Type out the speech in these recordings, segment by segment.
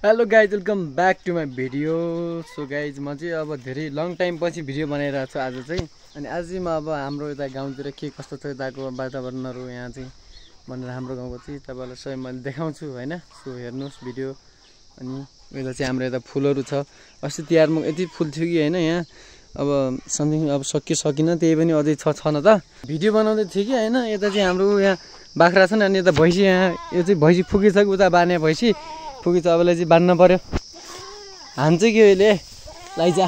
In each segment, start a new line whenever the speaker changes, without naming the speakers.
Hello guys welcome back to my video. So guys म चाहिँ अब धेरै लङ टाइम पछि भिडियो बनाइरहेको छु आज चाहिँ। अनि आज चाहिँ म अब हाम्रो यता गाउँतिर के कस्तो छ यताको वातावरणहरू यहाँ चाहिँ भनेर हाम्रो गाउँको चाहिँ तपाईँलाई सबै मैले देखाउँछु होइन। सो हेर्नुहोस् भिडियो। अनि यता चाहिँ हाम्रो यता फुलहरू छ। अस्ति तिहारमा यति फुल थियो कि होइन यहाँ अब समथिङ अब सकिनँ त्यही पनि अझै छ न त। भिडियो बनाउँदै थियो कि होइन। यता चाहिँ हाम्रो यहाँ बाख्रा छन् अनि यता भैँसी यहाँ यो चाहिँ भैँसी फुकिसक्यो उता बार्ने भैँसी फुकी त अबलाई चाहिँ बाँध्नु पर्यो। हान्छ कि अहिले लाइजा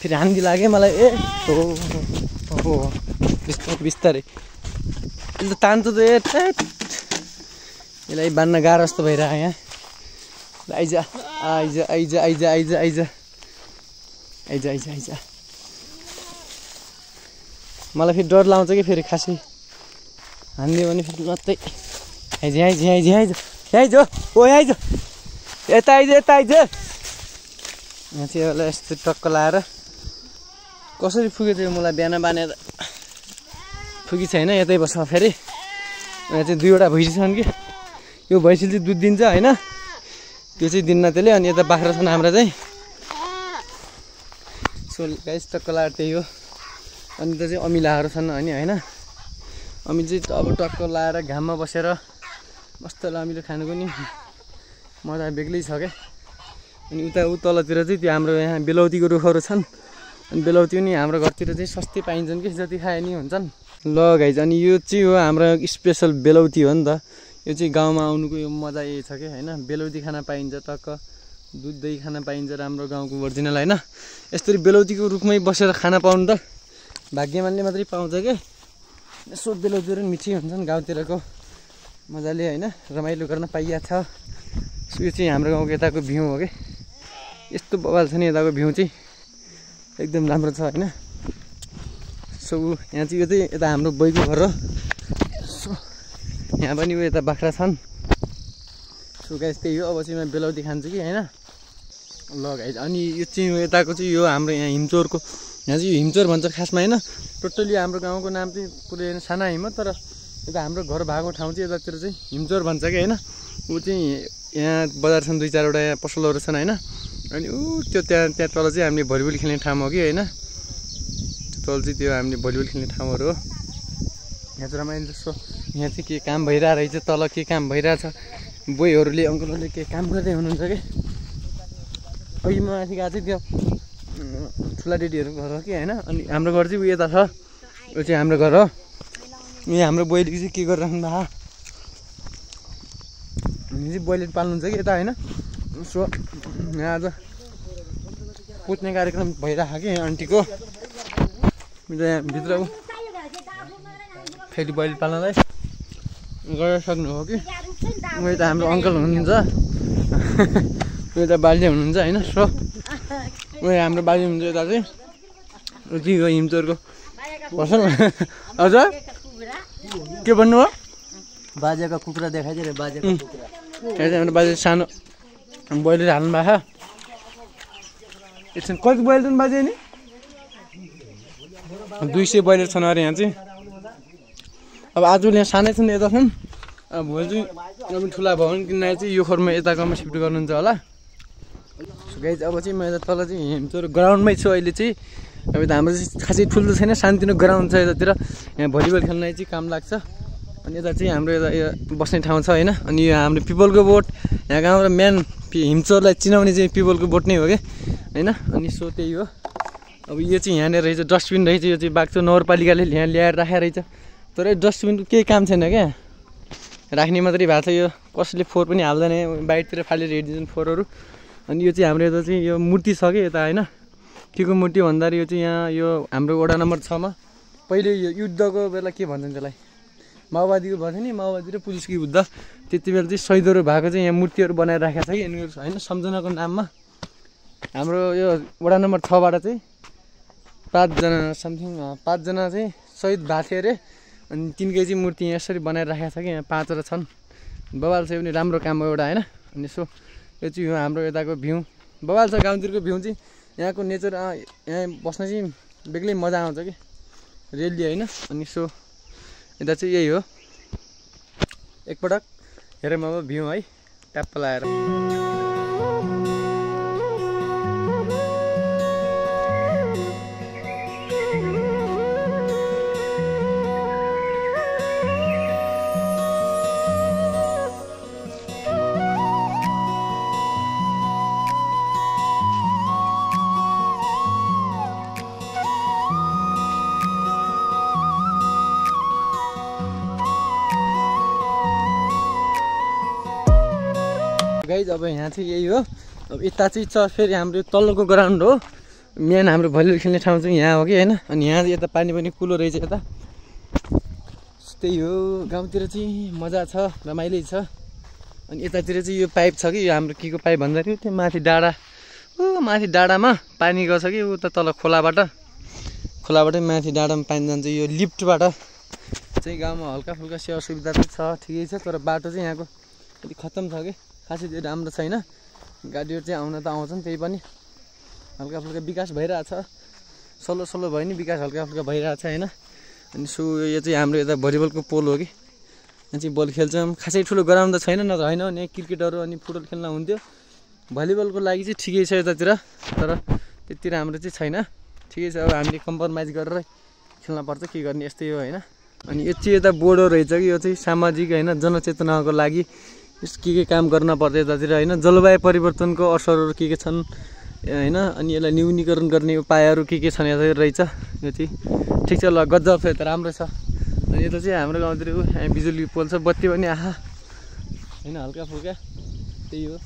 फेरि हान्दी लाग्यो मलाई ए हो बिस्तारै बिस्तारै यसले तान्छ त यसलाई बाँध्न गाह्रो जस्तो भइरहेको यहाँ। आइज आइज आइज आइज आइज आइज आइज आइज आइज मलाई फेरि डर लाउँछ कि फेरि खासै हानिदियो भने फेरि मात्रै आइज आइज आइज आइज आइज ओ आइज यता आइज यता आइज। यहाँ चाहिँ यसलाई यस्तो टक्क लाएर कसरी फुक्यो चाहिँ मलाई बिहान बानेर फुकी छैन यतै बस्छ फेरि। यहाँ चाहिँ दुईवटा भैँसी छन् कि यो भैँसीले चाहिँ दुध दिन्छ होइन त्यो चाहिँ दिन्न त्यसले। अनि यता बाख्रा छन् हाम्रो चाहिँ। सो गाइस टक्क लाएर त्यही हो। अनि त चाहिँ अमिलाहरू छन् अनि होइन अमिल चाहिँ अब टक्क लाएर घाममा बसेर मस्त अमिलो खानुको नि मजा बेग्लै छ क्या। अनि उता तलतिर चाहिँ त्यो हाम्रो यहाँ बेलौतीको रुखहरू छन्। अनि बेलौती पनि हाम्रो घरतिर चाहिँ सस्तै पाइन्छन् कि जति खाए नि हुन्छन्। ल गाइज अनि यो चाहिँ हो हाम्रो स्पेसल बेलौती हो नि त। यो चाहिँ गाउँमा आउनुको यो मजा यही छ क्या होइन। बेलौती खाना पाइन्छ टक्क दुध दही खाना पाइन्छ राम्रो गाउँको ओरिजिनल होइन। यस्तरी बेलौतीको रुखमै बसेर खाना पाउनु त भाग्यमानले मात्रै पाउँछ क्या। यसो बेलौतीहरू पनि मिठी हुन्छन् गाउँतिरको मजाले होइन रमाइलो गर्न पाइएको छ। सो यो चाहिँ हाम्रो गाउँको यताको भ्यू हो कि यस्तो बवाल छ नि यताको भ्यू चाहिँ एकदम राम्रो छ होइन। सो यहाँ चाहिँ यो चाहिँ यता हाम्रो बैको घर हो। सो यहाँ पनि यता बाख्रा छन्। सो गाइस त्यही हो। अब चाहिँ म बेलौती खान्छु कि होइन। ल गाइस अनि यो चाहिँ यताको चाहिँ यो हाम्रो यहाँ हिमचोरको यहाँ चाहिँ यो हिमचोर भन्छ खासमा होइन। टोटल्ली हाम्रो गाउँको नाम चाहिँ पुरै साना हिम तर यता हाम्रो घर भएको ठाउँ चाहिँ यतातिर चाहिँ हिमचोर भन्छ कि होइन। ऊ चाहिँ यहाँ बजार छन् दुई चारवटा यहाँ पसलहरू छन् होइन। अनि त्यो त्यहाँ तल चाहिँ हामीले भलिबल खेल्ने ठाउँ हो कि होइन। तल चाहिँ त्यो हामीले भलिबल खेल्ने ठाउँहरू हो। यहाँ चाहिँ रमाइलो जस्तो यहाँ चाहिँ के काम भइरहेको रहेछ तल के काम भइरहेछ बोईहरूले अङ्कलहरूले के काम गर्दै हुनुहुन्छ कि। अघि म माथि गएको चाहिँ त्यो ठुला डेडीहरूको घर हो कि होइन। अनि हाम्रो घर चाहिँ उयो यता छ यो चाहिँ हाम्रो घर हो। यहाँ हाम्रो बोइले चाहिँ के गरिराख्नु भएको चाहिँ बोइले पाल्नुहुन्छ कि यता होइन। सो यहाँ आज पुज्ने कार्यक्रम भइरहेको कि आन्टीको यहाँ भित्र फेरि बोइले पाल्नलाई गरेर सक्नु हो कि। उयो त हाम्रो अङ्कल हुनुहुन्छ उयो त बाल्य हुनुहुन्छ होइन। सो उयो हाम्रो बाजे हुनुहुन्छ यता चाहिँ यो हिमचोरको पर्छ हजुर के भन्नुभयो
बाजेको कुखुरा देखाइदियो बाजेको कुखुरा।
यहाँ चाहिँ हाम्रो बाजे सानो बोइलर हाल्नु भएको एकछिन कति बोइलर छन् बाजे नि 200 बोइलर छन् अरे यहाँ चाहिँ। अब आज यहाँ सानै छन् यता छन् अब भोलि चाहिँ अब ठुला भयो भने किन चाहिँ यो खोरमा यताकोमा सिफ्ट गर्नुहुन्छ होला। सो गाइज अब चाहिँ म यता तल चाहिँ हिमचोर ग्राउन्डमै छु अहिले चाहिँ। अब त हाम्रो चाहिँ खासै ठुलो छैन सानोतिनो ग्राउन्ड छ यतातिर यहाँ भलिबल खेल्न चाहिँ काम लाग्छ। अनि यता चाहिँ हाम्रो यता यो बस्ने ठाउँ छ होइन। अनि यो हाम्रो पिपलको बोट यहाँ गाउँको मेन हिमचोरलाई चिनाउने चाहिँ पिपलको बोट नै हो कि होइन। अनि सो त्यही हो। अब यो चाहिँ यहाँनिर रहेछ डस्टबिन रहेछ यो चाहिँ बाक्सो नगरपालिकाले यहाँ ल्याएर राखेको रहेछ तर यो डस्टबिनको केही काम छैन क्या राख्ने मात्रै भएको छ। यो कसैले फोहोर पनि हाल्दैन बाहिरतिर फालेर हेरिदिन्छन् फोहोरहरू। अनि यो चाहिँ हाम्रो यता चाहिँ यो मूर्ति छ कि यता होइन के को मूर्ति भन्दाखेरि यो चाहिँ यहाँ यो हाम्रो वडा नम्बर 6 मा पहिले यो युद्धको बेला के भन्छन् त्यसलाई माओवादीको भयो नि माओवादी र पुलिसको युद्ध त्यति बेला चाहिँ शहीदहरू भएको चाहिँ यहाँ मूर्तिहरू बनाएर राखेको छ कि यिनीहरू होइन सम्झनाको नाममा। हाम्रो यो वडा नम्बर 6 बाट चाहिँ 5 जना चाहिँ शहीद भएको थियो अरे। अनि तिनकै चाहिँ मूर्ति यहाँ यसरी बनाएर राखेको छ कि यहाँ 5 वटा छन्। बवाल चाहिँ पनि राम्रो काम हो एउटा होइन। अनि सो यो चाहिँ हो हाम्रो यताको भ्यू बवाल छ गाउँतिरको भ्यू चाहिँ यहाँको नेचर यहाँ बस्न चाहिँ बेग्लै मजा आउँछ कि रेली होइन। अनि सो यता चाहिँ यही हो एकपटक हेरौँ अब भ्यू है। ट्याप्प लाएर गाइज अब यहाँ चाहिँ यही हो। अब यता चाहिँ छ फेरि हाम्रो तल्लोको ग्राउन्ड हो, मेन हाम्रो भलिबल खेल्ने ठाउँ चाहिँ यहाँ हो कि होइन। अनि यहाँ यता पानी पनि कुलो रहेछ यता। त्यही हो, गाउँतिर चाहिँ मजा छ, रमाइलो छ। अनि यतातिर चाहिँ यो पाइप छ कि यो हाम्रो के को पाइप भन्दाखेरि त्यो माथि डाँडा, माथि डाँडामा पानी गछ कि उता तल खोलाबाटै माथि डाँडामा पानी जान्छ। यो लिफ्टबाट चाहिँ गाउँमा हल्का फुल्का सेवा सुविधा चाहिँ छ, ठिकै छ। तर बाटो चाहिँ यहाँको अलिक खत्तम छ कि, खासै त्यो राम्रो छैन। गाडीहरू चाहिँ आउन त आउँछन्, त्यही पनि हल्का फुल्का विकास भइरहेछ। सल्लो भयो नि विकास हल्का फुल्का भइरहेछ होइन। अनि सो यो चाहिँ हाम्रो यता भलिबलको पोल हो कि, यहाँ चाहिँ बल खेल्छौँ। खासै ठुलो ग्राउन्ड त छैन, न त होइन भने क्रिकेटहरू अनि फुटबल खेल्न हुन्थ्यो। भलिबलको लागि चाहिँ ठिकै छ यतातिर, तर त्यति राम्रो चाहिँ छैन। ठिकै छ, अब हामीले कम्प्रोमाइज गरेर खेल्न पर्छ, के गर्ने, यस्तै हो होइन। अनि यो चाहिँ यता बोर्डो रहेछ कि, यो चाहिँ सामाजिक होइन जनचेतनाको लागि के काम गर्न पर्छ यतातिर होइन। जलवायु परिवर्तनको असरहरू के छन् होइन, अनि यसलाई न्यूनीकरण गर्ने उपायहरू के छन् यतातिर रहेछ। यो चाहिँ ठिक छ, ल गजब छ, यता राम्रो छ। अनि यता चाहिँ हाम्रो गाउँतिर बिजुली पोल छ, बत्ती पनि आहा होइन, हल्का फुल्का त्यही हो।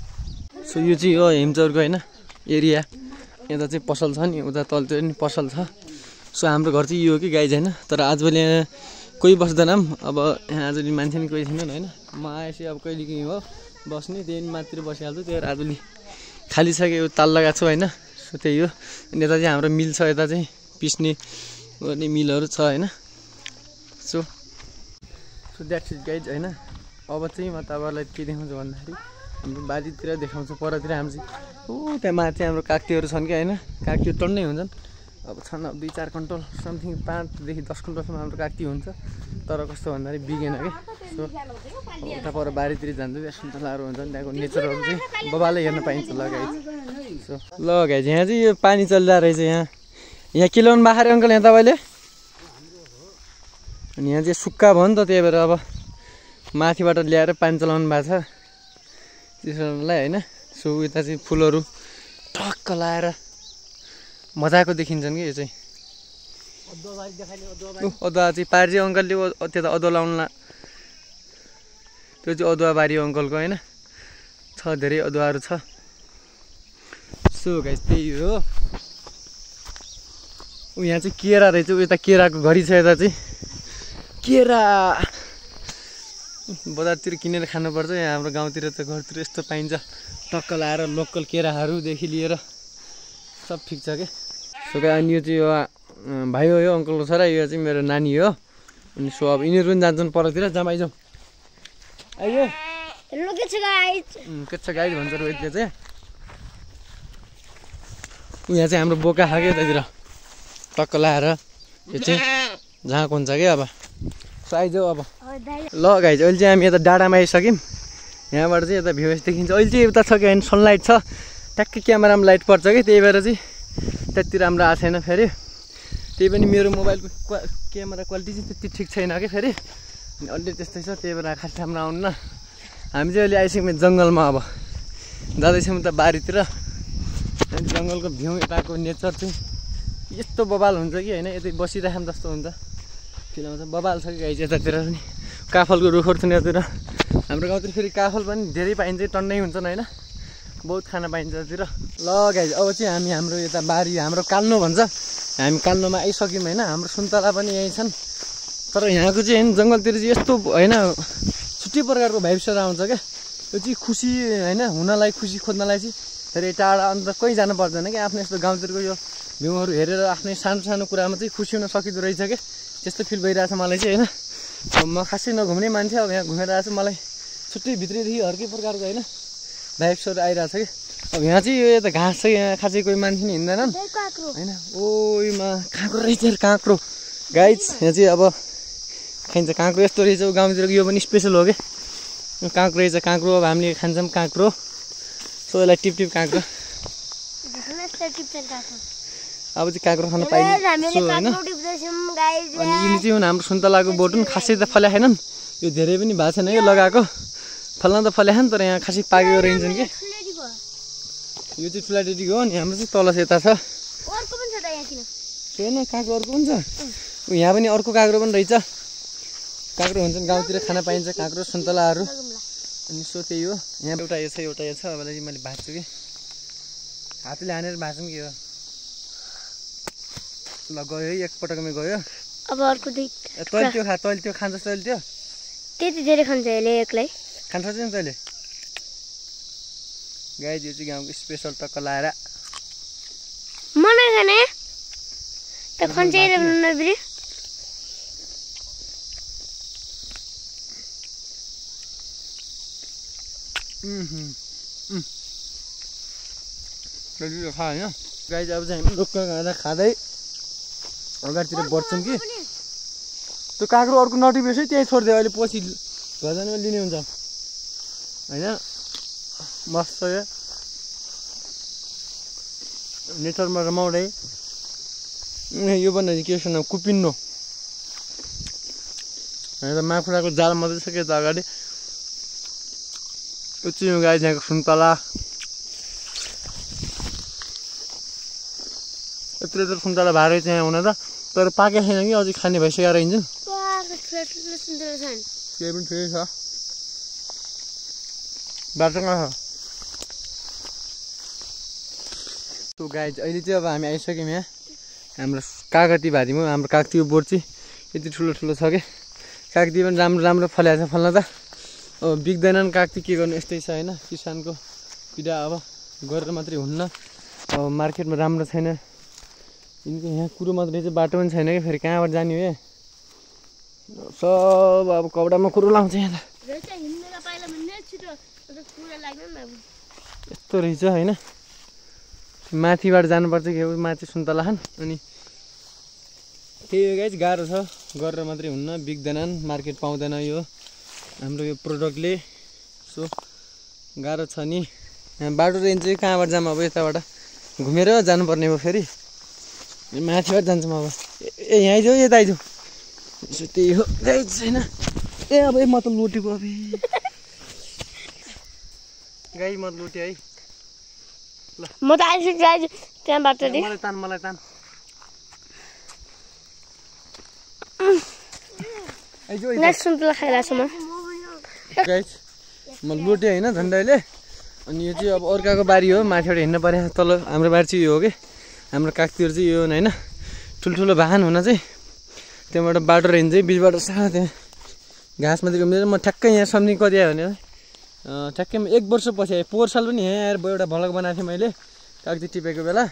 सो यो चाहिँ हो हेमचौरको होइन एरिया, यता चाहिँ पसल छ नि, उता तलतिर नि पसल छ। सो हाम्रो घर चाहिँ यो हो कि गाइज होइन। तर आजभोलि यहाँ कोही बस्दैन, अब यहाँ आजभोलि मान्छे नि कोही छैनन् होइन। म आएपछि अब कहिले के हो बस्ने, त्यही माथितिर बसिहाल्छु। त्यही भएर आजभोलि खाली छ कि ताल लगाएको छु होइन। सो त्यही हो। अनि यता चाहिँ हाम्रो मिल छ, यता चाहिँ पिस्ने गर्ने मिलहरू छ होइन। सो द्याट्स इट गाइज होइन। अब चाहिँ म तपाईँहरूलाई के देखाउँछु भन्दाखेरि हाम्रो बारीतिर देखाउँछु, परतिर हाम्रो चाहिँ त्यहाँ माथि हाम्रो कागतीहरू छन् कि होइन। कागती टन्नै हुन्छन्, अब छन् अब 2-4 कुन्टल समथिङ, 5देखि 10 कुन्टलसम्म हाम्रो कागती हुन्छ। तर कस्तो भन्दाखेरि बिगेन कि। सो अब उता पर बारीतिर जान्छ, त्यहाँ सुन्तलाहरू हुन्छन्, त्यहाँको नेचरहरू चाहिँ बबाले हेर्न पाइन्छ। ल गाइज, सो ल गाइज यहाँ चाहिँ यो पानी चलिरहेको रहेछ। यहाँ के ल्याउनु भएको अरे अङ्कल यहाँ तपाईँले? अनि यहाँ चाहिँ सुक्खा भयो नि त, त्यही भएर अब माथिबाट ल्याएर पानी चलाउनु भएको छ चिसोलाई होइन। सो यता चाहिँ फुलहरू टक्क लाएर मजाको देखिन्छन् कि यो चाहिँ। अदुवा चाहिँ पारी अङ्कलले त्यता अदुवा लाउनु त्यो चाहिँ अदुवा बारी अङ्कलको होइन, छ धेरै अदुवाहरू छ। सो गाइस त्यही हो। यहाँ चाहिँ केरा रहेछ, यता केराको घडी छ। यता चाहिँ केरा बजारतिर किनेर खानुपर्छ, यहाँ हाम्रो गाउँतिर त घरतिर यस्तो पाइन्छ। टक्क लाएर लोकल केराहरूदेखि लिएर सब ठिक छ क्या। सो अनि यो चाहिँ यो भाइ हो, यो अङ्कलको छोरा, यो चाहिँ मेरो नानी हो। अनि सो अब यिनीहरू पनि जान्छन् परतिर, जामाइजाउँ आइयो। के छ गाइज भन्छ रोहितले चाहिँ। यहाँ चाहिँ हाम्रो बोका खायो यतातिर टक्क लाएर, यो चाहिँ झाँक हुन्छ क्या। अब सो आइजाऊ अब। ल गाइज अहिले चाहिँ हामी यता डाँडामा आइसक्यौँ। यहाँबाट चाहिँ यता भ्यू देखिन्छ। अहिले चाहिँ उता छ कि होइन सनलाइट छ, ट्याक्कै क्यामेरामा लाइट पर्छ कि, त्यही भएर चाहिँ त्यति राम्रो आएको छैन फेरि। त्यही पनि मेरो मोबाइलको क्यामेरा क्वालिटी चाहिँ त्यति ठिक छैन कि फेरि, अनि अलि त्यस्तै छ, त्यही भएर खास राम्रो आउनु न। हामी चाहिँ अहिले आइसक्यौँ जङ्गलमा, अब जाँदैछौँ त बारीतिर। अनि जङ्गलको भ्यू यताको नेचर चाहिँ यस्तो बबाल हुन्छ कि होइन, यतै बसिराख्यो जस्तो हुन्छ, फिल आउँछ। बबाल छ कि गाइज यतातिर पनि काफलको रुखहरू छन् यतातिर। हाम्रो गाउँतिर फेरि काफल पनि धेरै पाइन्छ, टन्नै हुन्छन् होइन, बहुत खाना पाइन्छ यतातिर। ल गाइज अब चाहिँ हामी हाम्रो यता बारी, हाम्रो काल्नो भन्छ, हामी काल्नोमा आइसक्यौँ होइन। हाम्रो सुन्तला पनि यहीँ छन्, तर यहाँको चाहिँ होइन जङ्गलतिर चाहिँ यस्तो होइन छुट्टै प्रकारको भाइब्सहरू आउँछ क्या। यो चाहिँ खुसी होइन हुनलाई, खुसी खोज्नलाई चाहिँ धेरै टाढा अन्त कहीँ जानु पर्दैन क्या। आफ्नो यस्तो गाउँतिरको यो भ्यूहरू हेरेर आफ्नै सानो सानो कुरामा चाहिँ खुसी हुन सकिँदो रहेछ क्या, त्यस्तो फिल भइरहेछ मलाई चाहिँ होइन। अब म खासै नघुम्ने मान्छे, अब यहाँ घुमेर आएको छु, मलाई छुट्टै भित्रैदेखि अर्कै प्रकारको होइन भाइब्सहरू आइरहेछ कि। अब यहाँ चाहिँ यो यता घाँस छ, यहाँ खासै कोही मान्छे नि हिँड्दैनन् होइन। ओमा काँक्रो रहेछ, काँक्रो गाइज यहाँ चाहिँ अब खाइन्छ काँक्रो, यस्तो रहेछ गाउँतिरको। यो पनि स्पेसल हो कि, काँक्रो रहेछ काँक्रो अब हामीले खान्छौँ काँक्रो सो यसलाई टिप काँक्रो अब चाहिँ काँक्रो खान पाइन्छ होइन अनि यिनी चाहिँ हाम्रो सुन्तलाको बोटुन खासै त फल्या छैनन् यो धेरै पनि भएको छैन यो लगाएको फल्न त फल्या छैन तर यहाँ खासै पाकेको रहन्छन् कि यो चाहिँ ठुला डेटीको हो अनि हाम्रो चाहिँ तल यता छ छैन काँक्रो अर्को पनि छ यहाँ पनि अर्को काँक्रो पनि रहेछ काँक्रो हुन्छन् गाउँतिर खान पाइन्छ काँक्रो सुन्तलाहरू अनि सो त्यही हो यहाँ एउटा यो छ अब मैले भाँच्छु कि हातले हानेर भाँच्नु के हो ल गयो है एकपटकमै गयो
अब अर्को दुई
तैँले त्यो खा तैँले त्यो खान्छस् तैँले त्यो
त्यति धेरै खान्छ यसले एक्लै
खान्छ नि तैँले गाई यो चाहिँ गाउँको स्पेसल टक्क लाएर
मलाई खाने त खन्चेर नबिरे
खा होइन गाई अब चाहिँ हामी ढुक्क खाँदै अगाडितिर बढ्छौँ कि त्यो काँक्रो अर्को नटिपेछ त्यहीँ छोडिदियो अहिले पछि घरजानमा लिने हुन्छ होइन मस्त यो नेटरमा रमाउँदै यो पनि के छ कुपिन्नो होइन माकुराको जाल मात्रै छ के त अगाडि यो चाहिँ गाई त्यहाँको सुन्तला यत्रो यत्रो सुन्तला भारै चाहिँ हुन त तर पाके छैन कि अझै खाने भइसकेर रहन्छ केही पनि ठिकै छ बाटो कहाँ छ त्यो गाई अहिले चाहिँ अब हामी आइसक्यौँ यहाँ हाम्रो कागती भारीमा हाम्रो कागतीको बोट चाहिँ यति ठुलो ठुलो छ कि कागती पनि राम्रो राम्रो फल्याएको छ फल्न त अब बिग्दैनन् कागती के गर्नु यस्तै छ होइन किसानको पीडा अब गरेर मात्रै हुन्न अब मार्केटमा राम्रो छैन यिनको यहाँ कुरो मात्रै चाहिँ बाटो पनि छैन कि फेरि कहाँबाट जाने हो सब अब कपडामा कुरो लाउँछ यहाँ त यस्तो रहेछ होइन माथिबाट जानुपर्छ कि माथि सुन्तला खान अनि त्यही हो गाइस गाह्रो छ गरेर मात्रै हुन्न बिग्दैनन् मार्केट पाउँदैन यो हाम्रो यो प्रोडक्टले सो गाह्रो छ नि यहाँ बाटो रेन्ज चाहिँ कहाँबाट जाऊँ अब यताबाट घुमेर जानुपर्ने हो फेरि माथिबाट जान्छौँ अब ए यहाँ आइजाऊ यता आइजाऊ यसो त्यही हो गाइस छैन ए अब म त लुटेको अब गाई म लुटेँ है
म त आइसक्छु त्यहाँबाट
मलाई तान
सुन्तला खाइरहेको छु म
गाइस म लुटेँ होइन झन्डैले अनि यो चाहिँ अब अर्काको बारी हो माथिबाट हिँड्नु पर्यो तल हाम्रो बारी चाहिँ यो हो कि हाम्रो कागतीहरू चाहिँ यो होइन ठुल्ठुलो वाहन हुन चाहिँ त्यहाँबाट बाटो रहेछ चाहिँ बिचबाट सानो त्यहाँ घाँस मात्रै घुम्दै म ठ्याक्कै यहाँ सम्झिङ कति आयो भने ठ्याक्कै 1 वर्ष पछि आएँ पोहोर साल पनि यहाँ आएर एउटा भ्लग बनाएको थिएँ मैले कागती टिपेको बेला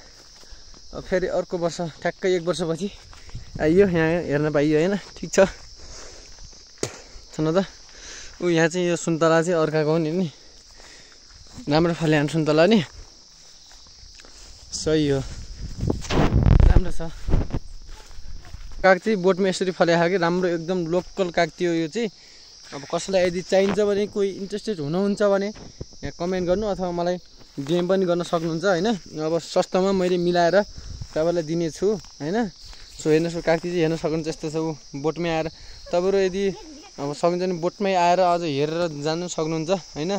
फेरि अर्को वर्ष ठ्याक्कै 1 वर्षपछि आइयो यहाँ हेर्न पाइयो होइन ठिक छ न त यहाँ चाहिँ यो सुन्तला चाहिँ अर्काको हो नि राम्रो फल्यान सुन्तला नि सही हो राम्रो छ कागती बोटमा यसरी फल्याएको कि राम्रो एकदम लोकल कागती हो यो चाहिँ अब कसैलाई यदि चाहिन्छ भने कोही इन्ट्रेस्टेड हुनुहुन्छ भने यहाँ कमेन्ट गर्नु अथवा मलाई डिएम पनि गर्न सक्नुहुन्छ होइन अब सस्तोमा मैले मिलाएर तपाईँलाई दिनेछु होइन सो हेर्नुहोस् कागती चाहिँ हेर्न सक्नुहुन्छ यस्तो छ ऊ बोटमै आएर तपाईँहरू यदि अब सकिन्छ भने बोटमै आएर अझ हेरेर जानु सक्नुहुन्छ होइन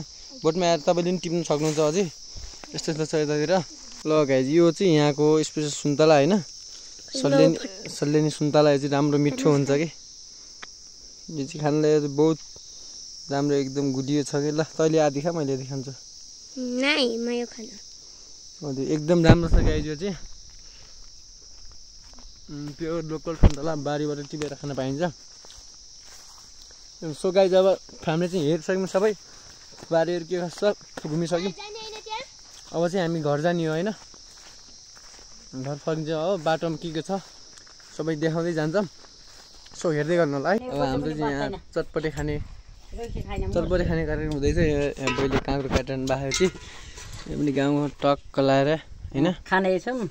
बोटमै आएर तपाईँले पनि टिप्नु सक्नुहुन्छ अझै यस्तो यस्तो छ यतातिर ल गाइज यो चाहिँ यहाँको स्पेसल सुन्तला होइन सल्लेनी सुन्तला यो चाहिँ राम्रो मिठो हुन्छ कि यो चाहिँ खानलाई बहुत राम्रो एकदम गुलियो छ कि ल तैँले आधी खा मैले आधी खान्छु एकदम राम्रो छ गाइज यो चाहिँ प्योर लोकल सुन्तला बारीबाट टिपेर खान पाइन्छ सो गाइज अब हामीले चाहिँ हेरिसक्यौँ सबै बारीहरू के कस्तो घुमिसक्यौँ अब चाहिँ हामी घर जाने हो होइन घर फर्किन्छ हो बाटोमा के छ सबै देखाउँदै जान्छौँ सो हेर्दै गर्नु होला है अब हाम्रो चाहिँ यहाँ चटपटे खाने कार्यक्रम हुँदैछ यहाँ बहिले काँक्रो काटेर बाखेर चाहिँ यो पनि गाउँमा टक्क लाएर होइन
खानेछौँ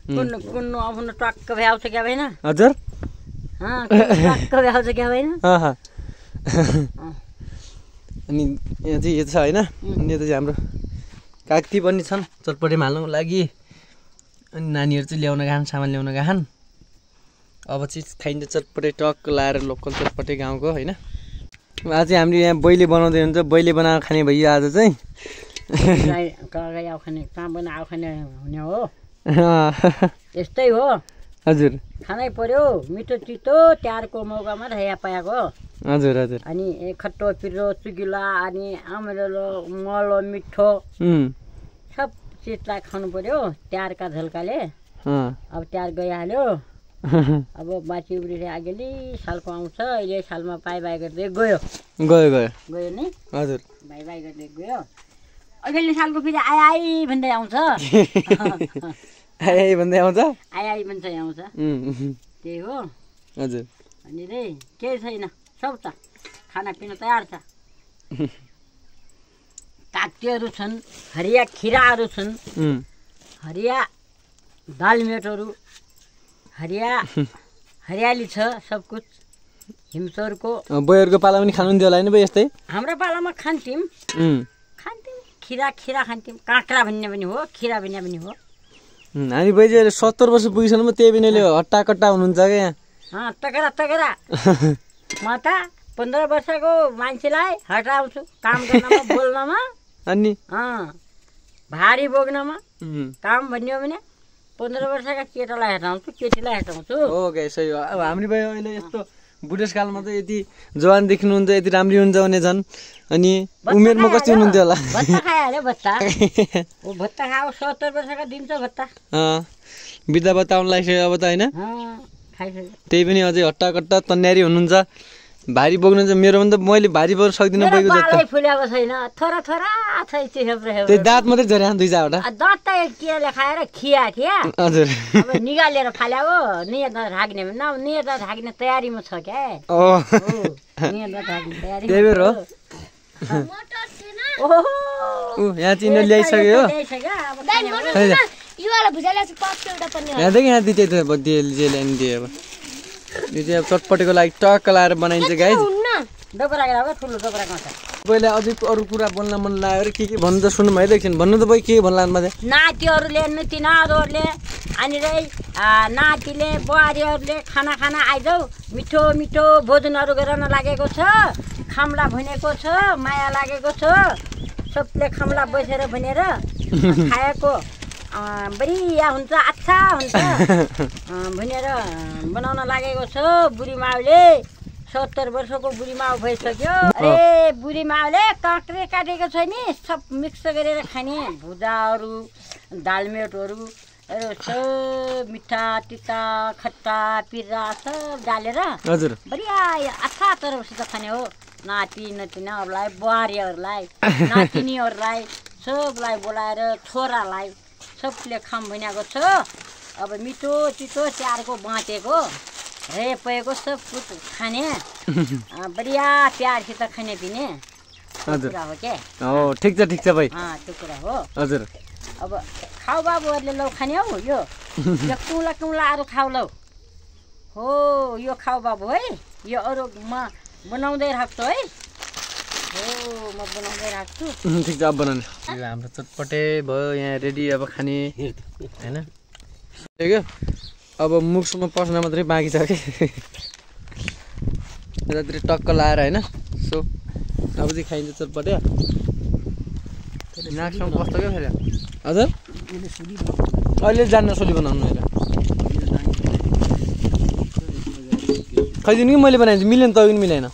कुन्नु आउनु टक्क भ्याउँछ क्या भएन
हजुर
टक्क भ्याउँछ क्या भएन
अनि यहाँ चाहिँ यो छ होइन अनि यता चाहिँ हाम्रो कागती पनि छन् चटपटे हाल्नुको लागि अनि नानीहरू चाहिँ ल्याउन गएछन् सामान ल्याउन गएछन् अब चाहिँ खाइन्छ चटपटे टक्क लाएर लोकल चटपटे गाउँको होइन आज चाहिँ हामीले यहाँ बैले बनाउँदै हुन्छ बैले बनाएर खाने भइयो आज चाहिँ
हुने हो यस्तै हो
हजुर
खानै पर्यो मिठो चितो तिहारको मौकामा रया पाएको
हजुर हजुर
अनि खट्टो पिरो चुगिला अनि अमरेलो मलो मिठो सब चिजलाई खानु पर्यो तिहारका झल्काले अब तिहार गइहाल्यो अब बाँची उब्रिएर अघिल्ली सालको आउँछ अहिले सालमा बाई बाई गर्दै गयो गयो नि
हजुर
बाई बाई गर्दै गयो अघिल्लो सालको फेरि आइ भन्दै आउँछ
आइ भन्दै आउँछ
आइ भन्दै आउँछ त्यही हो
हजुर
अनि रे केही छैन सब छ खानापिना तयार छ कागतीहरू छन् हरिया खिराहरू छन् हरिया दालमेटहरू हरियाली छ सब कुछ हिमसरको
बैहरूको पाला पनि खानुहुन्थ्यो होला नि बे यस्तै
हाम्रो पालामा खान्थ्यौँ खिरा खान्थ्यौँ काँक्रा भन्ने पनि हो खिरा भन्ने पनि हो
हामी बैजी अहिले 70 वर्ष पुगिसक्नु त्यही पनि अहिले हट्टा कट्टा हुनुहुन्छ क्या यहाँ
तगरा म त 15 वर्षको मान्छेलाई हटाउँछु काम गर्नमा बोल्नमा
अनि
भारी बोक्नमा काम भन्यो भने 15 वर्षका केटालाई हटाउँछु केटीलाई हटाउँछु
ओके सही हो अब हाम्रो भाइ अहिले यस्तो बुढेसकालमा त यति जवान देख्नुहुन्छ यति राम्री हुन्छ भने झन् अनि उमेरमा कति हुनुहुन्थ्यो होला
भत्ता खाइहाल्यो भत्ता ओ भत्ता खाओ 70 वर्षका दिन्छ भत्ता
बिदा भत्ता आउन लागिसक्यो अब त होइन
खाइसक्यो
त्यही पनि अझै हट्टा कट्टा तन्यारी हुनुहुन्छ भारी बोक्नु चाहिँ मेरो पनि त मैले भारी बोक्न सक्दिनँ बैको जस्तो
फुलेको छैन थोरा छ
त्यही दाँत मात्रै झर्या दुई चारवटा
दाँत त केले खाएर खिया
हजुर
अब निगालेर फाल्यायो नियत ढाक्ने न नियत ढाक्ने तयारीमा छ क्या नियत ढाक्ने तयारी
त्यही भएर हो यहाँ चाहिँ ल्याइसक्यो यहाँदेखि यहाँ त्यही त ल्याइदिए अब यो चाहिँ अब चटपटेको लागि टक्क लाएर बनाइन्छ गाइज पहिला अझै अरू कुरा बोल्न मन लाग्यो के भन्नु त सुन्नु भयो एकछिन भन्नु त भाइ के भन्ला
नातिहरूले तिनीहरूले अनि नातिले बुहारीहरूले खाना आइजाउ मिठो मिठो भोजनहरू गर्न लागेको छ खाम्ला भनेको छ माया लागेको छ सबले खाम्ला बसेर भनेर खाएको बढिया हुन्छ अच्छा हुन्छ भनेर बनाउन लागेको छ बुढी माउले 70 वर्षको बुढी माउ भइसक्यो अरे बुढी माउले काँक्रे काटेको छ नि सब मिक्स गरेर खाने भुजाहरू दालमेटहरू सब मिठा तिता खट्टा पिरा सब डालेर
हजुर
बढिया अच्छा तरहसित खाने हो नाति नतिनाहरूलाई बुहारीहरूलाई नातिनीहरूलाई सबलाई बोलाएर छोरालाई सबले खाम भनेको छ अब मिठो चितो चारको बाँचेको रेपेको सब कुछ खाने बढिया प्यारसित खाने पिने कुरा हो के
हो ठिक छ भाइ
त्यो कुरा हो
हजुर
अब खाऊ बाबुहरूले लौ खाने हौ यो कुला अरू खाऊ लौ हो यो खाऊ बाबु है यो अरू म बनाउँदै राख्छु है हो म बनाउँदै राख्छु
ठिक छ अब बनाउने यो हाम्रो चटपटे भयो यहाँ रेडी अब खाने हैन ठिक अब मुखसम्म पस्न मात्रै बाँकी छ कि यतातिर टक्क लाएर हैन सो अब चाहिँ खाइन्छ चटपटे नाकसम्म पस्छ क्या फेरि हजुर अहिले जान्न सोली बनाउनु हेर खाइदिनु कि मैले बनाइदिन्छु मिलेन त पनि मिलेन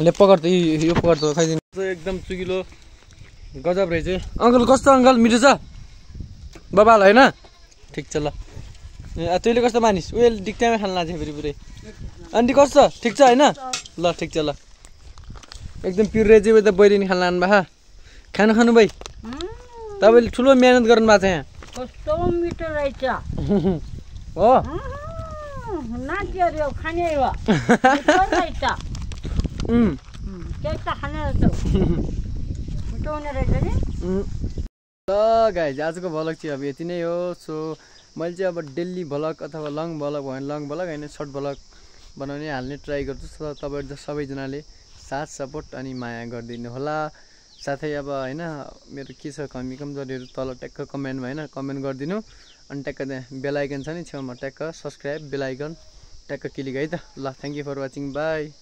ले पकड त यो पकड त खाइदिनु एकदम चुकिलो गजब रहेछ अङ्कल कस्तो अङ्कल मिठो छ बाबाल होइन ठिक छ ल तैँले कस्तो मानिस उयो डिक्टामै खान लाग्छ फेरि पुरै आन्टी कस्तो छ ठिक छ होइन ल ठिक छ ल एकदम प्युर रहेछ उयो त बैरिनी खान लानु भएको खानु भाइ तपाईँले ठुलो मेहनत गर्नु भएको छ यहाँ
कस्तो मिठो रहेछ
हो
नातिहरू खाने हो
ल गाइज आजको भ्लग चाहिँ अब यति नै हो सो मैले चाहिँ अब डेली भ्लग अथवा लङ भ्लग भयो भने लङ भ्लग होइन सर्ट भ्लग बनाउने हाल्ने ट्राई गर्छु तपाईँहरू सबैजनाले साथ सपोर्ट अनि माया गरिदिनु होला। साथै अब होइन मेरो के छ कमी कमजोरीहरू तल ट्याक्क कमेन्टमा होइन कमेन्ट गरिदिनु। अनि ट्याक्क त्यहाँ बेल आइकन छ नि छेउमा ट्याक्क सब्सक्राइब बेल आइकन ट्याक्क क्लिक है त। ल thank you for watching by.